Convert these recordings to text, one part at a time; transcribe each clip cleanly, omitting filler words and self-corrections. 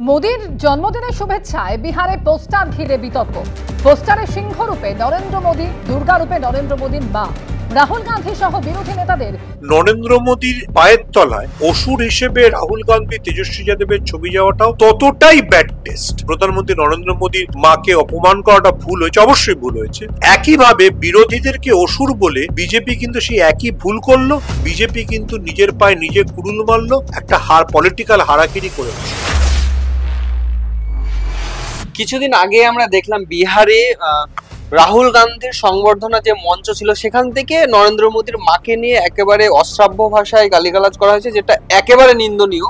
মোদির জন্মদিনের শুভেচ্ছায় বিহারে পোস্টার ঘিরে বিতর্ক। পোস্টারে সিংহরূপে নরেন্দ্র মোদী, দুর্গারূপে নরেন্দ্র মোদীর মা, রাহুল গান্ধী সহ বিরোধী নেতাদের। নরেন্দ্র মোদীর পায়ের তলায় অসুর হিসেবে রাহুল গান্ধী, তেজস্বী যাদবের ছবি যাওয়াটাও ততটাই ব্যাড টেস্ট। প্রধানমন্ত্রী নরেন্দ্র মোদীর মাকে অপমান করাটা ভুল হয়েছে, অবশ্যই ভুল হয়েছে। একইভাবে বিরোধীদেরকে অসুর বলে বিজেপি কিন্তু সেই একই ভুল করলো। বিজেপি কিন্তু নিজের পায়ে নিজে কুড়ুল মারলো, একটা পলিটিক্যাল হারাকিরি করে। কিছুদিন আগে আমরা দেখলাম বিহারে রাহুল গান্ধীর সংবর্ধনা যে মঞ্চ ছিল সেখান থেকে নরেন্দ্র মোদীর মাকে নিয়ে একেবারে অশ্রাব্য ভাষায় গালিগালাজ করা হয়েছে, যেটা একেবারে নিন্দনীয়।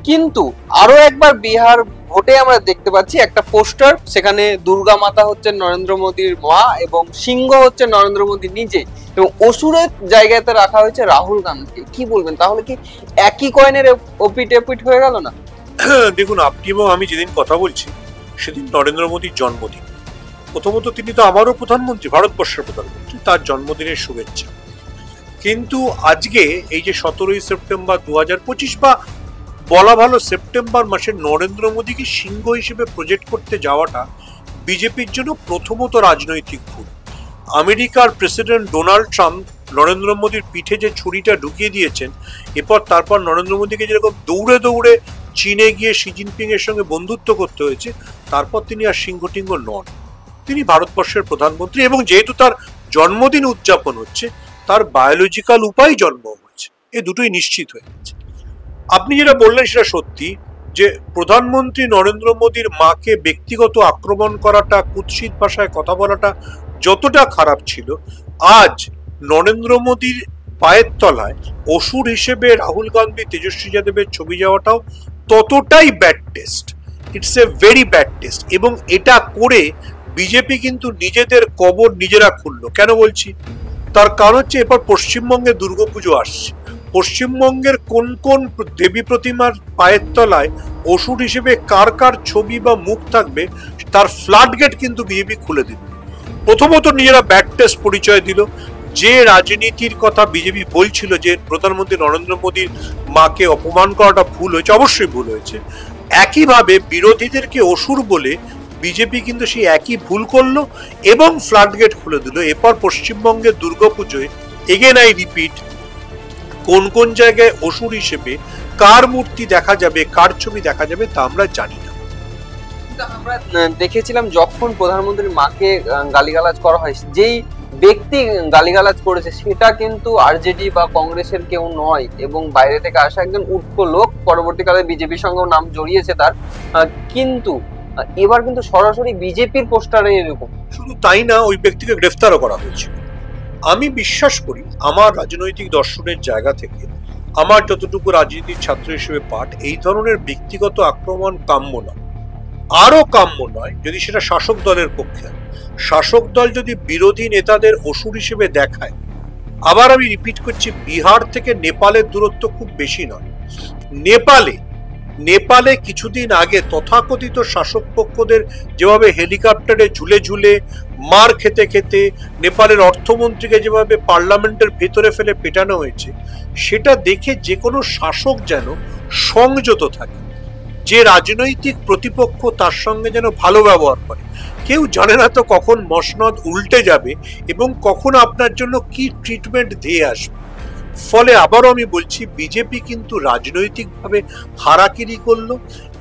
কিন্তু আরো একবার বিহার ভোটে আমরা দেখতে পাচ্ছি একটা পোস্টার, সেখানে দুর্গা মাতা হচ্ছেন নরেন্দ্র মোদীর মা এবং সিংহ হচ্ছে নরেন্দ্র মোদী নিজে, এবং অসুরের জায়গাতে রাখা হয়েছে রাহুল গান্ধীকে। কি বলবেন, তাহলে কি একই কয়েনের ওপিট এপিট হয়ে গেল না? দেখুন, আপনি এবং আমি যেদিন কথা বলছি সেদিন নরেন্দ্র মোদীর জন্মদিন। প্রথমত তিনি তো আমারও প্রধানমন্ত্রী, ভারতবর্ষের প্রধানমন্ত্রী, তার জন্মদিনের শুভেচ্ছা। কিন্তু আজকে এই যে 17ই সেপ্টেম্বর 2025 বা বলা ভালো সেপ্টেম্বর মাসে নরেন্দ্র মোদীকে সিংহ হিসেবে প্রজেক্ট করতে যাওয়াটা বিজেপির জন্য প্রথমত রাজনৈতিক ভুল। আমেরিকার প্রেসিডেন্ট ডোনাল্ড ট্রাম্প নরেন্দ্র মোদীর পিঠে যে ছুরিটা ঢুকিয়ে দিয়েছেন, তারপর নরেন্দ্র মোদীকে যেরকম দৌড়ে দৌড়ে চীনে গিয়ে শি জিনপিং এর সঙ্গে বন্ধুত্ব করতে হয়েছে, তারপর তিনি আর সিংহ টিঙ্গ নন। তিনি ভারতবর্ষের প্রধানমন্ত্রী, এবং যেহেতু তার জন্মদিন উদযাপন হচ্ছে, তার বায়োলজিক্যাল উপায় জন্ম হয়েছে, এই দুটোই নিশ্চিত হয়ে গেছে। আপনি যেটা বললেন সেটা সত্যি, যে প্রধানমন্ত্রী নরেন্দ্র মোদীর মাকে ব্যক্তিগত আক্রমণ করাটা, কুৎসিত ভাষায় কথা বলাটা যতটা খারাপ ছিল, আজ নরেন্দ্র মোদীর পায়ের তলায় অসুর হিসেবে রাহুল গান্ধী, তেজস্বী যাদবের ছবি যাওয়াটাও ততটাই bad test. It's a very bad test. এবং এটা করে বিজেপি কিন্তু নিজেদের কবর নিজেরা খুললো। কেন বলছি? তার কারণ হচ্ছে এরপর পশ্চিমবঙ্গে দুর্গাপুজো আসছে। পশ্চিমবঙ্গের কোন কোন দেবী প্রতিমার পায়ের তলায় অসুর হিসেবে কার কার ছবি বা মুখ থাকবে, তার ফ্লাড গেট কিন্তু বিজেপি খুলে দিল। প্রথমত নিজেরা ব্যাড টেস্ট পরিচয় দিল। যে রাজনীতির কথা বিজেপি বলছিল, যে প্রধানমন্ত্রী নরেন্দ্র মোদীর মাকে অপমান করাটা ভুল হয়েছে, অবশ্যই ভুল হয়েছে। একইভাবে বিরোধীদেরকে অসুর বলে বিজেপি কিন্তু সেই একই ভুল করলো এবং ফ্লাড গেট খুলে দিল। এরপর পশ্চিমবঙ্গের দুর্গাপুজোয় এগেন আই রিপিট, কোন কোন জায়গায় অসুর হিসেবে কার মূর্তি দেখা যাবে, কার ছবি দেখা যাবে, তা আমরা জানি না। আমরা দেখেছিলাম যখন প্রধানমন্ত্রীর মাকে গালিগালাজ করা হয়, যেই ব্যক্তি গালিগালাজ করেছে সেটা কিন্তু আরজেডি বা কংগ্রেসের কেউ নয়, এবং বাইরে থেকে আসা একজন উটকো লোক, পরবর্তীকালে বিজেপির সঙ্গেও নাম জড়িয়েছে তার। কিন্তু এবার কিন্তু সরাসরি বিজেপির পোস্টারে এরকম। শুধু তাই না, ওই ব্যক্তিকে গ্রেফতারও করা হয়েছিল। আমি বিশ্বাস করি, আমার রাজনৈতিক দর্শনের জায়গা থেকে, আমার যতটুকু রাজনীতির ছাত্র হিসেবে পাঠ, এই ধরনের ব্যক্তিগত আক্রমণ কাম্য নয়। আরো কাম্য নয় যদি সেটা শাসক দলের পক্ষে। শাসক দল যদি বিরোধী নেতাদের অসুর হিসেবে দেখায়, আবার আমি রিপিট করছি, বিহার থেকে নেপালের দূরত্ব খুব বেশি নয়। নেপালে কিছুদিন আগে তথাকথিত শাসক পক্ষদের যেভাবে হেলিকপ্টারে ঝুলে ঝুলে, মার খেতে খেতে, নেপালের অর্থমন্ত্রীকে যেভাবে পার্লামেন্টের ভেতরে ফেলে পেটানো হয়েছে, সেটা দেখে যে কোনো শাসক যেন সংযত থাকে, যে রাজনৈতিক প্রতিপক্ষ তার সঙ্গে যেন ভালো ব্যবহার করে। কেউ জানে না তো কখন মসনদ উল্টে যাবে এবং কখন আপনার জন্য কি ট্রিটমেন্ট দিয়ে আসবে। ফলে আবারও আমি বলছি, বিজেপি কিন্তু রাজনৈতিকভাবে হারাকিরি করলো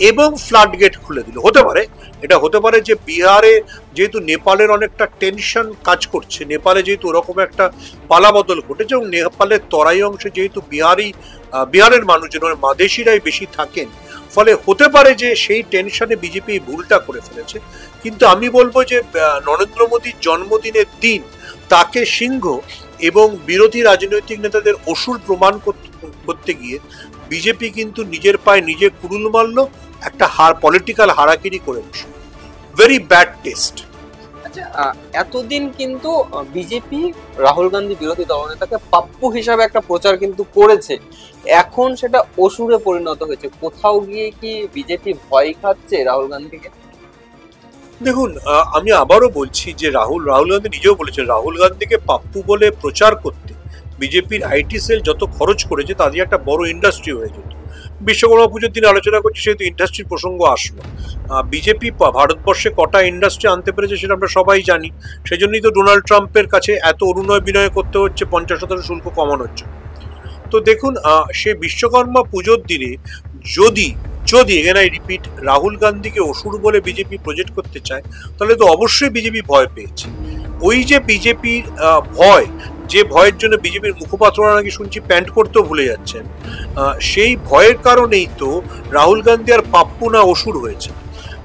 এবং ফ্লাড গেট খুলে দিল। এটা হতে পারে যে বিহারে যেহেতু নেপালের অনেকটা টেনশন কাজ করছে, নেপালে যেহেতু ওরকম একটা পালাবদল ঘটেছে, এবং নেপালের তরাই অংশে যেহেতু বিহারের মানুষজন, মাদেশিরাই বেশি থাকেন, ফলে হতে পারে যে সেই টেনশনে বিজেপি ভুলটা করে ফেলেছে। কিন্তু আমি বলবো যে নরেন্দ্র মোদীর জন্মদিনের দিন তাকে সিংহ এবং বিরোধী রাজনৈতিক নেতাদের অসুর প্রমাণ করতে গিয়ে বিজেপি কিন্তু নিজের পায়ে নিজে কুড়ুল মারলো, একটা পলিটিক্যাল হারাকিরি করে বসে। Very bad test. আচ্ছা, এতদিন কিন্তু বিজেপি রাহুল গান্ধী বিরোধী দলনেতাকে পাপ্পু হিসাবে একটা প্রচার কিন্তু করেছে, এখন সেটা অসুরে পরিণত হয়েছে। কোথাও গিয়ে কি বিজেপি ভয় খাচ্ছে রাহুল গান্ধীকে? দেখুন, আমি আবারও বলছি যে রাহুল গান্ধী নিজেও বলেছেন, রাহুল গান্ধীকে পাপ্পু বলে প্রচার করতে বিজেপির আইটি সেল যত খরচ করেছে, তা দিয়ে একটা বড় ইন্ডাস্ট্রি হয়ে যেত। বিশ্বকর্মা পুজোর দিনে আলোচনা করছি, সেহেতু ইন্ডাস্ট্রির প্রসঙ্গ আসলো। বিজেপি ভারতবর্ষে কটা ইন্ডাস্ট্রি আনতে পেরেছে সেটা আমরা সবাই জানি। সেই জন্যই তো ডোনাল্ড ট্রাম্পের কাছে এত অনুনয় বিনয় করতে হচ্ছে 50% শুল্ক কমানোর জন্য। তো দেখুন, সে বিশ্বকর্মা পুজোর দিনে যদি এখানে রিপিট রাহুল গান্ধীকে অসুর বলে বিজেপি প্রজেক্ট করতে চায়, তাহলে তো অবশ্যই বিজেপি ভয় পেয়েছে। ওই যে বিজেপির ভয়, যে ভয়ের জন্য বিজেপির মুখপাত্ররা নাকি শুনছি প্যান্ট করতেও ভুলে যাচ্ছেন, সেই ভয়ের কারণেই তো রাহুল গান্ধী আর পাপ্পু না অসুর হয়েছে।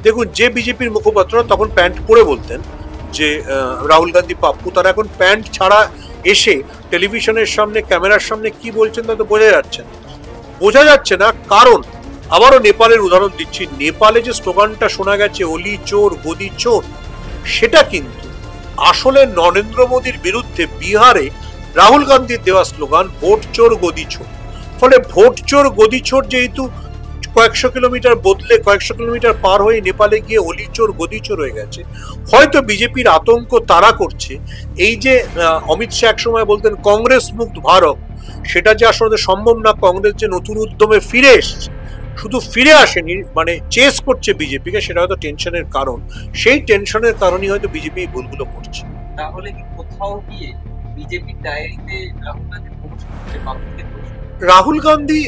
দেখুন, যে বিজেপির মুখপাত্ররা তখন প্যান্ট পরে বলতেন যে রাহুল গান্ধী পাপ্পু, তারা এখন প্যান্ট ছাড়া এসে টেলিভিশনের সামনে, ক্যামেরার সামনে কি বলছেন তা তো বোঝা যাচ্ছে না। কারণ আবারও নেপালের উদাহরণ দিচ্ছি, নেপালে যে স্লোগানটা শোনা গেছে অলি চোর গদি চোর, সেটা কিন্তু আসলে নরেন্দ্র মোদীর বিরুদ্ধে বিহারে রাহুল গান্ধীর দেওয়া স্লোগান ভোট চোর গদি চোর। ফলে ভোট চোর গদি চোর যেহেতু কয়েকশো কিলোমিটার বদলে কয়েকশো কিলোমিটার পার হয়ে নেপালে গিয়ে অলি চোর গদি চোর হয়ে গেছে, হয়তো বিজেপির আতঙ্ক তারা করছে এই যে অমিত শাহ একসময় বলতেন কংগ্রেস মুক্ত ভারত, সেটা যে আসলে সম্ভব না। কংগ্রেস যে নতুন উদ্যমে ফিরে এসছে, শুধু ফিরে আসেনি, মানে চেস করছে বিজেপিকে, সেটা হয়তো টেনশনের কারণ। সেই টেনশনের কারণেই হয়তো বিজেপি এই ভুলগুলো করছে। তাহলে কি কোথাও গিয়ে বিজেপির ডায়েরিতে রাহুল গান্ধী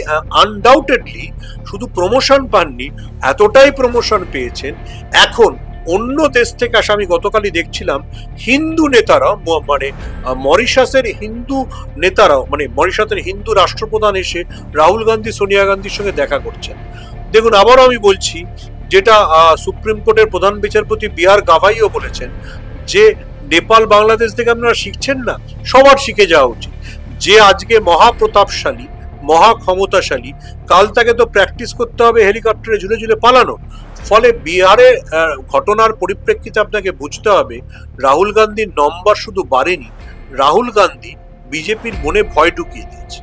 আনডাউটেডলি শুধু প্রমোশন পাননি, এতটাই প্রমোশন পেয়েছেন, এখন অন্য দেশ থেকে আসা, আমি গতকালই দেখছিলাম হিন্দু নেতারা, মানে মরিশাসের হিন্দু নেতারাও, মানে মরিশাসের হিন্দু রাষ্ট্রপ্রধান এসে রাহুল গান্ধী সোনিয়া গান্ধীর সঙ্গে দেখা করছেন। দেখুন, আবারও আমি বলছি, যেটা সুপ্রিম কোর্টের প্রধান বিচারপতি বি আর গাভাইও বলেছেন, যে নেপাল বাংলাদেশ থেকে আপনারা শিখছেন না, সবার শিখে যাওয়া উচিত। যে আজকে মহাপ্রতাপশালী, মহা ক্ষমতাশালী, কাল তাকে তো প্র্যাকটিস করতে হবে হেলিকপ্টারে ঝুলে ঝুলে পালানো। ফলে বিহারের ঘটনার পরিপ্রেক্ষিতে আপনাকে বুঝতে হবে, রাহুল গান্ধীর নম্বর শুধু বাড়েনি, রাহুল গান্ধী বিজেপির মনে ভয় ঢুকিয়ে দিয়েছে।